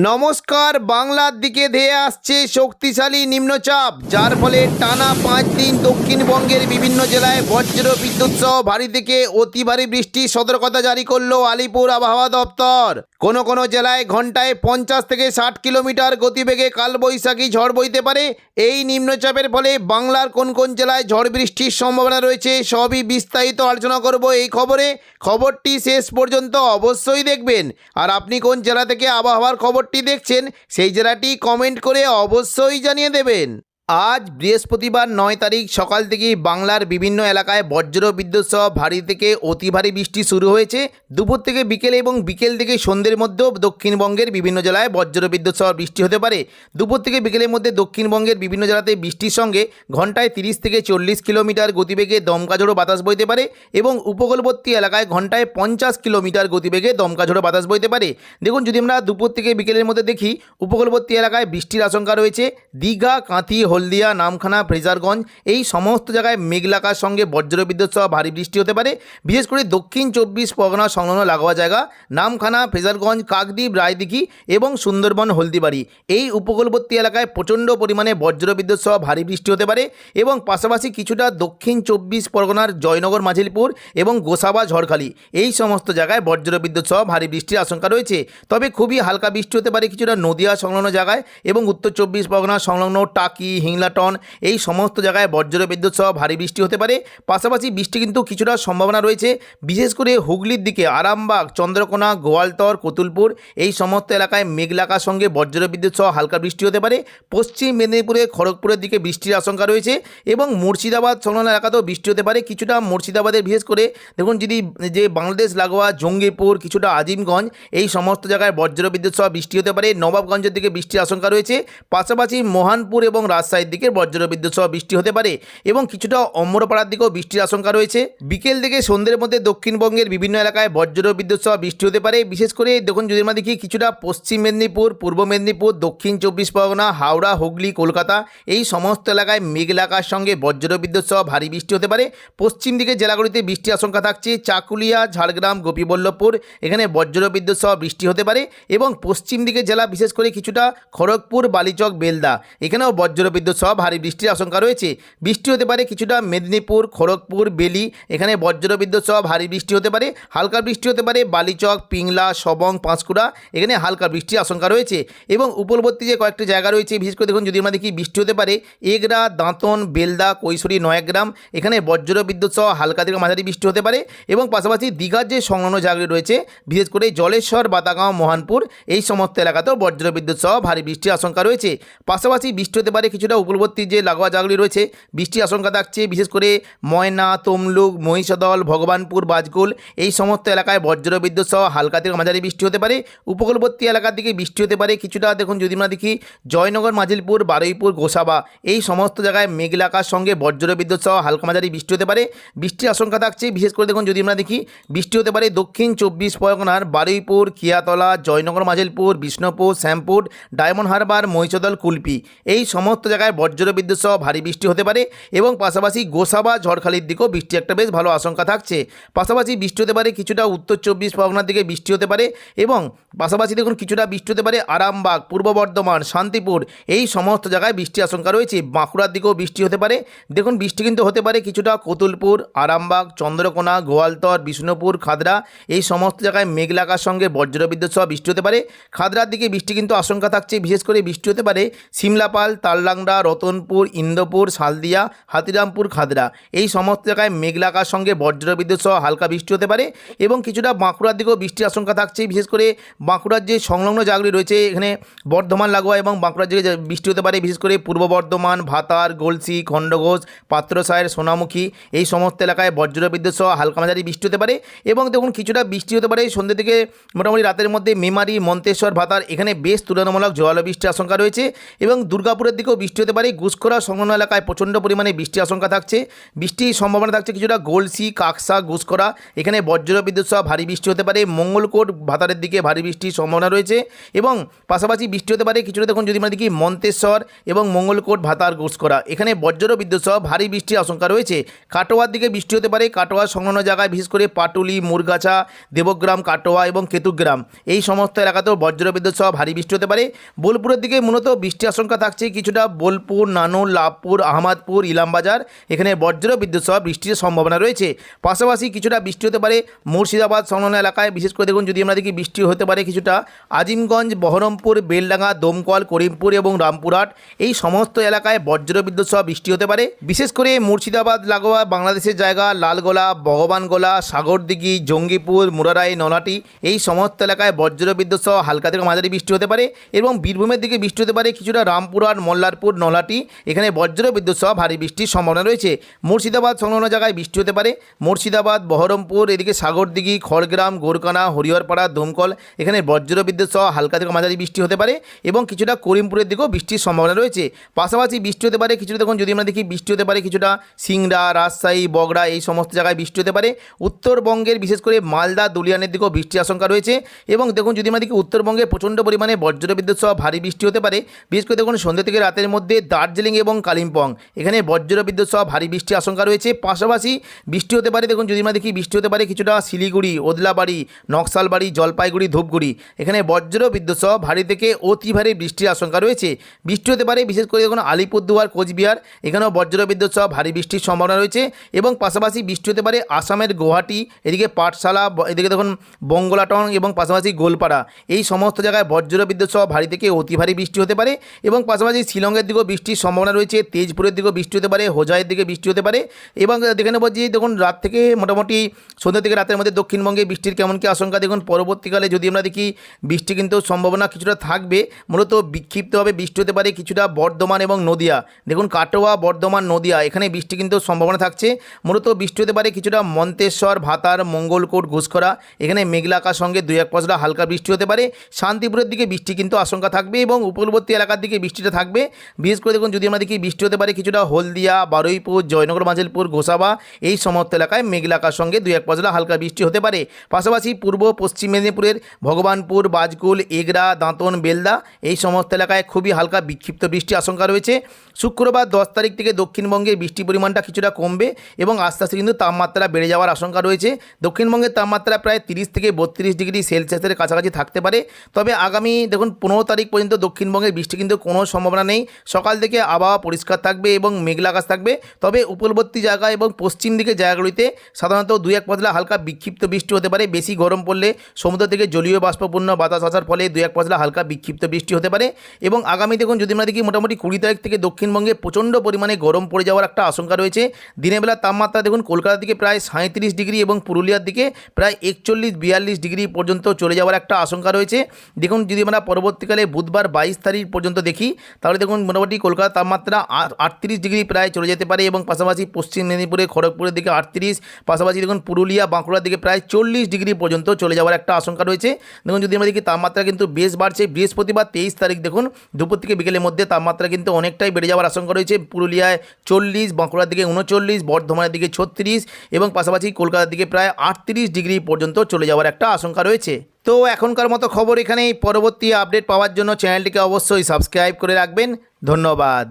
নমস্কার। বাংলার দিকে ধেয়ে আসছে শক্তিশালী নিম্নচাপ, যার ফলে টানা 5 দিন দক্ষিণবঙ্গের বিভিন্ন জেলায় বজ্র বিদ্যুৎ সহ ভারী থেকে অতি ভারী বৃষ্টির সতর্কতা জারি করলো আলিপুর আবহাওয়া দপ্তর। কোনো জেলায় ঘন্টায় 50 থেকে 60 কিলোমিটার গতিবেগে কালবৈশাখী ঝড় বইতে পারে। এই নিম্নচাপের ফলে বাংলার কোন জেলায় ঝড় বৃষ্টির সম্ভাবনা রয়েছে সবই বিস্তারিত আলোচনা করব এই খবরটি শেষ পর্যন্ত অবশ্যই দেখবেন। আর আপনি কোন জেলা থেকে আবহাওয়ার খবরটি দেখছেন সেই জেলাটি কমেন্ট করে অবশ্যই জানিয়ে দেবেন। আজ বৃহস্পতিবার 9 তারিখ সকাল থেকেই বাংলার বিভিন্ন এলাকায় বজ্র বিদ্যুৎ সহ ভারী থেকে অতি ভারী বৃষ্টি শুরু হয়েছে। দুপুর থেকে বিকেলে এবং বিকেল থেকে সন্ধ্যের মধ্যেও দক্ষিণবঙ্গের বিভিন্ন জেলায় বজ্র বিদ্যুৎ সহ বৃষ্টি হতে পারে। দুপুর থেকে বিকেলের মধ্যে দক্ষিণবঙ্গের বিভিন্ন জেলাতে বৃষ্টির সঙ্গে ঘন্টায় 30 থেকে 40 কিলোমিটার গতিবেগে দমকা ঝোড়ো বাতাস বইতে পারে এবং উপকূলবর্তী এলাকায় ঘন্টায় 50 কিলোমিটার গতিবেগে দমকা ঝোড়ো বাতাস বইতে পারে। দেখুন, যদি আমরা দুপুর থেকে বিকেলের মধ্যে দেখি, উপকূলবর্তী এলাকায় বৃষ্টির আশঙ্কা রয়েছে। দীঘা, কাঁথি, হলদিয়া, নামখানা, ফ্রেজারগঞ্জ এই সমস্ত জায়গায় মেঘলাকার সঙ্গে বজ্রবিদ্যুৎ সহ ভারী বৃষ্টি হতে পারে। বিশেষ করে দক্ষিণ 24 পরগনা সংলগ্ন লাগোয়া জায়গা নামখানা, ফ্রেজারগঞ্জ, কাকদ্বীপ, রায়দিঘি এবং সুন্দরবন, হলদিবাড়ি এই উপকূলবর্তী এলাকায় প্রচণ্ড পরিমাণে বজ্রবিদ্যুৎ সহ ভারী বৃষ্টি হতে পারে এবং পাশাপাশি কিছুটা দক্ষিণ 24 পরগনার জয়নগর, মাঝিলপুর এবং গোসাবা, ঝড়খালি এই সমস্ত জায়গায় বজ্রবিদ্যুৎ সহ ভারী বৃষ্টির আশঙ্কা রয়েছে। তবে খুবই হালকা বৃষ্টি হতে পারে কিছুটা নদিয়া সংলগ্ন জায়গায় এবং উত্তর 24 পরগনা সংলগ্ন টাকি, হিংলাটন এই সমস্ত জায়গায় বজ্র বিদ্যুৎ সহ ভারী বৃষ্টি হতে পারে। পাশাপাশি বৃষ্টি কিন্তু কিছুটা সম্ভাবনা রয়েছে বিশেষ করে হুগলির দিকে আরামবাগ, চন্দ্রকোনা, গোয়ালতর, কতুলপুর এই সমস্ত এলাকায় মেঘলাকার সঙ্গে বজ্র বিদ্যুৎ সহ হালকা বৃষ্টি হতে পারে। পশ্চিম মেদিনীপুরে খড়গপুরের দিকে বৃষ্টির আশঙ্কা রয়েছে এবং মুর্শিদাবাদ সংলগ্ন এলাকাতেও বৃষ্টি হতে পারে কিছুটা। মুর্শিদাবাদের বিশেষ করে দেখুন, যদি যে বাংলাদেশ লাগোয়া জঙ্গিপুর, কিছুটা আজিমগঞ্জ এই সমস্ত জায়গায় বজ্র বিদ্যুৎ সহ বৃষ্টি হতে পারে। নবাবগঞ্জের দিকে বৃষ্টির আশঙ্কা রয়েছে। পাশাপাশি মোহনপুর এবং রাজশাহীর দিকে বজ্র বিদ্যুৎ সহ বৃষ্টি হতে পারে এবং কিছুটা অম্বরপাড়ার দিকেও বৃষ্টির আশঙ্কা রয়েছে। বিকেল থেকে সন্ধ্যের মধ্যে দক্ষিণবঙ্গের বিভিন্ন এলাকায় বজ্র বিদ্যুৎ সহ বৃষ্টি হতে পারে। বিশেষ করে দেখুন, যদি আমরা দেখি কিছুটা পশ্চিম মেদিনীপুর, পূর্ব মেদিনীপুর, দক্ষিণ 24 পরগনা, হাওড়া, হুগলি, কলকাতা এই সমস্ত এলাকায় মেঘলাকার সঙ্গে বজ্র বিদ্যুৎ সহ ভারী বৃষ্টি হতে পারে। পশ্চিম দিকে জেলাগুলিতে বৃষ্টির আশঙ্কা থাকছে চাকুলিয়া, ঝাড়গ্রাম, গোপীবল্লভপুর এখানে বজ্র বিদ্যুৎ সহ বৃষ্টি হতে পারে এবং পশ্চিম দিকে জেলা বিশেষ করে কিছুটা খড়গপুর, বালিচক, বেলদা এখানেও বজ্র বিদ্যুৎ সহ ভারী বৃষ্টির আশঙ্কা রয়েছে। বৃষ্টি হতে পারে কিছুটা মেদিনীপুর, খড়গপুর, বেলি এখানে বজ্র বিদ্যুৎ সহ ভারী বৃষ্টি হতে পারে। হালকা বৃষ্টি হতে পারে বালিচক, পিংলা, সবং, পাঁশকুড়া এখানে হালকা বৃষ্টির আশঙ্কা রয়েছে এবং উপকূলবর্তী যে কয়েকটি জায়গা রয়েছে বিশেষ করে দেখুন, যদি আমরা দেখি বৃষ্টি হতে পারে এগরা, দাঁতন, বেলদা, কৈশোরী, নয়াগ্রাম এখানে বজ্র বিদ্যুৎ সহ হালকা থেকে মাঝারি বৃষ্টি হতে পারে এবং পাশাপাশি দীঘার যে সংলগ্ন জায়গাগুলি রয়েছে বিশেষ করে জলেশ্বর, বাতাগাঁও, মোহনপুর এই সমস্ত এলাকাতেও বজ্র বিদ্যুৎ সহ ভারী বৃষ্টির আশঙ্কা রয়েছে। পাশাপাশি বৃষ্টি হতে পারে কিছুটা উপকূলবর্তী যে লাগোয়া জায়গাগুলি রয়েছে বৃষ্টির আশঙ্কা থাকছে বিশেষ করে ময়না, তমলুক, মহিষাদল, ভগবানপুর, বাজকুল এই সমস্ত এলাকায় বজ্র বিদ্যুৎ সহ হালকা থেকে মাঝারি বৃষ্টি হতে পারে। উপকূলবর্তী এলাকার দিকে বৃষ্টি হতে পারে কিছুটা দেখুন, যদি আমরা দেখি জয়নগর, মাঝিলপুর, বারুইপুর, গোসাবা এই সমস্ত জায়গায় মেঘলাকার সঙ্গে বজ্র বিদ্যুৎ সহ হালকা মাঝারি বৃষ্টি হতে পারে। বৃষ্টির আশঙ্কা থাকছে বিশেষ করে দেখুন, যদি আমরা দেখি বৃষ্টি হতে পারে দক্ষিণ 24 পরগনার বারুইপুর, কিয়াতলা, জয়নগর, মাঝিলপুর, বিষ্ণুপুর, শ্যামপুর, ডায়মন্ড হারবার, মহিষাদল, কুলপি এই সমস্ত জায়গায় বজ্র বিদ্যুৎ সহ ভারী বৃষ্টি হতে পারে এবং পাশাপাশি গোসাবা, ঝড়খালির দিকেও বৃষ্টি একটা বেশ ভালো আশঙ্কা থাকছে। পাশাপাশি বৃষ্টি হতে পারে কিছুটা উত্তর 24 পরগনার দিকে বৃষ্টি হতে পারে এবং পাশাপাশি দেখুন কিছুটা বৃষ্টি হতে পারে আরামবাগ, পূর্ব বর্ধমান, শান্তিপুর এই সমস্ত জায়গায় বৃষ্টির আশঙ্কা রয়েছে। বাঁকুড়ার দিকেও বৃষ্টি হতে পারে। দেখুন, বৃষ্টি কিন্তু হতে পারে কিছুটা কতুলপুর, আরামবাগ, চন্দ্রকোনা, গোয়ালতর, বিষ্ণুপুর, খাদড়া এই সমস্ত জায়গায় মেঘলাকার সঙ্গে বজ্র বিদ্যুৎ সহ বৃষ্টি হতে পারে। খাদড়ার দিকে বৃষ্টি কিন্তু আশঙ্কা থাকছে বিশেষ করে বৃষ্টি হতে পারে সিমলাপাল, তালডাংরা, রতনপুর, ইন্দোপুর, সালদিয়া, হাতিরামপুর, খাদড়া এই সমস্ত জায়গায় মেঘলাকার সঙ্গে বজ্র বিদ্যুৎ সহ হালকা বৃষ্টি হতে পারে এবং কিছুটা বাঁকুড়ার দিকেও বৃষ্টির আশঙ্কা থাকছে বিশেষ করে বাঁকুড়ার যে সংলগ্ন জায়গাগুলি রয়েছে এখানে বর্ধমান লাগোয়া এবং বাঁকুড়ার দিকে বৃষ্টি হতে পারে বিশেষ করে পূর্ব বর্ধমান, ভাতার, গলসি, খণ্ডঘোষ, পাত্রসায়ের, সোনামুখী এই সমস্ত এলাকায় বজ্র বিদ্যুৎ সহ হালকা মাঝারি বৃষ্টি হতে পারে এবং দেখুন কিছুটা বৃষ্টি হতে পারে সন্ধ্যে থেকে মোটামুটি রাতের মধ্যে মেমারি, মন্তেশ্বর, ভাতার এখানে বেশ তুলনামূলক জোরালো বৃষ্টির আশঙ্কা রয়েছে এবং দুর্গাপুরের দিকেও বৃষ্টি হতে পারে। গুসকরা সংলগ্ন এলাকায় প্রচণ্ড পরিমাণে বৃষ্টির আশঙ্কা থাকছে। বৃষ্টির সম্ভাবনা থাকছে কিছুটা গলসি, কাকসা, গুসকরা, এখানে বজ্র বিদ্যুৎ সহ ভারী বৃষ্টি হতে পারে। মঙ্গলকোট, ভাতারের দিকে ভারী বৃষ্টির সম্ভাবনা রয়েছে এবং পাশাপাশি বৃষ্টি হতে পারে কিছুটা দেখুন যদি আমরা দেখি মন্তেশ্বর এবং মঙ্গলকোট, ভাতার, গুসকরা, এখানে বজ্র বিদ্যুৎ সহ ভারী বৃষ্টির আশঙ্কা রয়েছে। কাটোয়ার দিকে বৃষ্টি হতে পারে। কাটোয়ার সংলগ্ন জায়গায় বিশেষ করে পাটুলি, মুরগাছা, দেবগ্রাম, কাটোয়া এবং কেতুগ্রাম এই সমস্ত এলাকাতেও বজ্র বিদ্যুৎ সহ ভারী বৃষ্টি হতে পারে। বোলপুরের দিকে মূলত বৃষ্টির আশঙ্কা থাকছে কিছুটা বোলপুর, নানুর, লাভপুর, আহমদপুর, ইলামবাজার, এখানে বজ্র বিদ্যুৎ সহ বৃষ্টির সম্ভাবনা রয়েছে। পাশাপাশি কিছুটা বৃষ্টি হতে পারে মুর্শিদাবাদ সংলগ্ন এলাকায়, বিশেষ করে দেখুন যদি আমরা দেখি বৃষ্টি হতে পারে কিছুটা আজিমগঞ্জ, বহরমপুর, বেলডাঙ্গা, দমকল, করিমপুর এবং রামপুরহাট এই সমস্ত এলাকায় বজ্র বিদ্যুৎ সহ বৃষ্টি হতে পারে। বিশেষ করে মুর্শিদাবাদ লাগোয়া বাংলাদেশের জায়গা লালগোলা, ভগবানগোলা, সাগরদিঘি, জঙ্গিপুর, মুরারাই, নলাটি এই সমস্ত এলাকায় বজ্র বিদ্যুৎ সহ হালকা থেকে মাঝারি বৃষ্টি হতে পারে এবং বীরভূমের দিকে বৃষ্টি হতে পারে কিছুটা রামপুরহাট, মল্লারপুর, নলাটি, এখানে বজ্র বিদ্যুৎ সহ ভারী বৃষ্টির সম্ভাবনা রয়েছে। মুর্শিদাবাদ সংলগ্ন জায়গায় বৃষ্টি হতে পারে। মুর্শিদাবাদ, বহরমপুর, এদিকে সাগরদিঘি, খড়গ্রাম, গোরকানা, হরিহরপাড়া, দমকল, এখানে বজ্র বিদ্যুৎ সহ হালকা থেকে মাঝারি বৃষ্টি হতে পারে এবং কিছুটা করিমপুরের দিকেও বৃষ্টির সম্ভাবনা রয়েছে। পাশাপাশি বৃষ্টি হতে পারে কিছুটা দেখুন যদি আমরা দেখি বৃষ্টি হতে পারে কিছুটা সিংড়া, রাজশাহী, বগড়া এই সমস্ত জায়গায় বৃষ্টি হতে পারে। উত্তরবঙ্গের বিশেষ করে মালদা, দুলিয়ানের দিকেও বৃষ্টির আশঙ্কা রয়েছে এবং দেখুন যদি আমরা দেখি উত্তরবঙ্গে প্রচণ্ড পরিমাণে বজ্র বিদ্যুৎ সহ ভারী বৃষ্টি হতে পারে। বিশেষ করে দেখুন সন্ধ্যা থেকে রাতের মধ্যে দার্জিলিং এবং কালিম্পং এখানে বজ্র বিদ্যুৎ সহ ভারী বৃষ্টির আশঙ্কা রয়েছে। পাশাপাশি বৃষ্টি হতে পারে দেখুন যদি আমরা দেখি বৃষ্টি হতে পারে কিছুটা শিলিগুড়ি, ওদলাবাড়ি, নকশালবাড়ি, জলপাইগুড়ি, ধূপগুড়ি, এখানে বজ্র বিদ্যুৎ সহ ভারী থেকে অতি ভারী বৃষ্টির আশঙ্কা রয়েছে। বৃষ্টি হতে পারে বিশেষ করে দেখুন আলিপুরদুয়ার, কোচবিহার, এখানেও বজ্র বিদ্যুৎ সহ ভারী বৃষ্টির সম্ভাবনা রয়েছে এবং পাশাপাশি বৃষ্টি হতে পারে আসামের গুয়াহাটি, এদিকে পাঠশালা, এদিকে দেখুন বঙ্গলাটং এবং পাশাপাশি গোলপাড়া এই সমস্ত জায়গায় বজ্র বিদ্যুৎ সহ ভারী থেকে অতি ভারী বৃষ্টি হতে পারে এবং পাশাপাশি শিলংয়ের দিকেও বৃষ্টির সম্ভাবনা রয়েছে। তেজপুরের দিকেও বৃষ্টি হতে পারে, হোজাইয়ের দিকে বৃষ্টি হতে পারে এবং দেখে নেব যে দেখুন রাত থেকে মোটামুটি সন্ধ্যা থেকে রাতের মধ্যে দক্ষিণবঙ্গে বৃষ্টির কেমন কী আশঙ্কা। দেখুন পরবর্তীকালে যদি আমরা দেখি বৃষ্টি কিন্তু সম্ভাবনা কিছুটা থাকবে, মূলত বিক্ষিপ্তভাবে বৃষ্টি হতে পারে কিছুটা বর্ধমান এবং নদিয়া, দেখুন কাটোয়া, বর্ধমান, নদিয়া এখানে বৃষ্টি কিন্তু সম্ভাবনা থাকছে। মূলত বৃষ্টি হতে পারে কিছুটা মন্তেশ্বর, ভাতার, মঙ্গলকোট, ঘুষখরা, এখানে মেঘলা আকার সঙ্গে 2-1 পশলা হালকা বৃষ্টি হতে পারে। শান্তিপুরের দিকে বৃষ্টি কিন্তু আশঙ্কা থাকবে এবং উপকূলবর্তী এলাকার দিকে বৃষ্টিটা থাকবে। বিশেষ করে দেখুন যদি আমরা দেখি বৃষ্টি হতে পারে কিছুটা হলদিয়া, বারুইপুর, জয়নগর, মাঝেলপুর, গোসাবা এই সমস্ত এলাকায় মেঘলা আকার সঙ্গে 2-1 পশলা হালকা বৃষ্টি হতে পারে। পাশাপাশি পূর্ব পশ্চিম মেদিনীপুরের ভগবানপুর, বাজকুল, এগরা, দাঁতন, বেলদা এই সমস্ত এলাকায় খুবই হালকা বিক্ষিপ্ত বৃষ্টির আশঙ্কা রয়েছে। শুক্রবার 10 তারিখ থেকে দক্ষিণবঙ্গে বৃষ্টির পরিমাণটা কিছুটা কমবে এবং আস্তে আস্তে কিন্তু তাপমাত্রা বেড়ে যাওয়ার আশঙ্কা রয়েছে। দক্ষিণবঙ্গের তাপমাত্রা প্রায় 30 থেকে 32 ডিগ্রি সেলসিয়াসের কাছাকাছি থাকতে পারে। তবে আগামী দেখুন 15 তারিখ পর্যন্ত দক্ষিণবঙ্গের বৃষ্টি কিন্তু কোনো সম্ভাবনা নেই। সকাল থেকে আবহাওয়া পরিষ্কার থাকবে এবং মেঘলা আকাশ থাকবে। তবে উপকূলবর্তী জায়গা এবং পশ্চিম দিকের জায়গাগুলিতে সাধারণত 2-1 পশলা হালকা বিক্ষিপ্ত বৃষ্টি হতে পারে। বেশি গরম পড়লে সমুদ্র থেকে জলীয় বাষ্পপূর্ণ বাতাস আসার ফলে 2-1 পশলা হালকা বিক্ষিপ্ত বৃষ্টি হতে পারে এবং আগামী দেখুন যদি আমরা দেখি মোটামুটি 20 তারিখ থেকে দক্ষিণবঙ্গে প্রচণ্ড পরিমাণে গরম পড়ে যাওয়ার একটা আশঙ্কা রয়েছে। দিনের বেলা তাপমাত্রা দেখুন কলকাতার দিকে প্রায় 37 ডিগ্রি এবং পুরুলিয়ার দিকে প্রায় 41-42 ডিগ্রি পর্যন্ত চলে যাওয়ার একটা আশঙ্কা রয়েছে। দেখুন যদি আমরা পরবর্তীকালে বুধবার 22 তারিখ পর্যন্ত দেখি তাহলে দেখুন মোটামুটি কলকাতার তাপমাত্রা 38 ডিগ্রি প্রায় চলে যেতে পারে এবং পাশাপাশি পশ্চিম মেদিনীপুরে, খড়গপুরের দিকে 38, পাশাপাশি দেখুন পুরুলিয়া, বাঁকুড়ার দিকে প্রায় 40 ডিগ্রি পর্যন্ত চলে যাওয়ার একটা আশঙ্কা রয়েছে। দেখুন যদি আমরা দেখি তাপমাত্রা কিন্তু বেশ বাড়ছে। বৃহস্পতিবার 23 তারিখ দেখুন দুপুর থেকে বিকেলের মধ্যে তাপমাত্রা কিন্তু অনেকটাই বেড়ে যাওয়ার আশঙ্কা রয়েছে। পুরুলিয়ায় 40, বাঁকুড়ার দিকে 39, বর্ধমানের দিকে 36 এবং পাশাপাশি কলকাতার দিকে প্রায় 38 ডিগ্রি পর্যন্ত চলে যাওয়ার একটা আশঙ্কা রয়েছে। তো এখনকার মতো খবর এখানেই। পরবর্তী আপডেট পাওয়ার জন্য চ্যানেলটিকে অবশ্যই সাবস্ক্রাইব করে রাখবেন। ধন্যবাদ।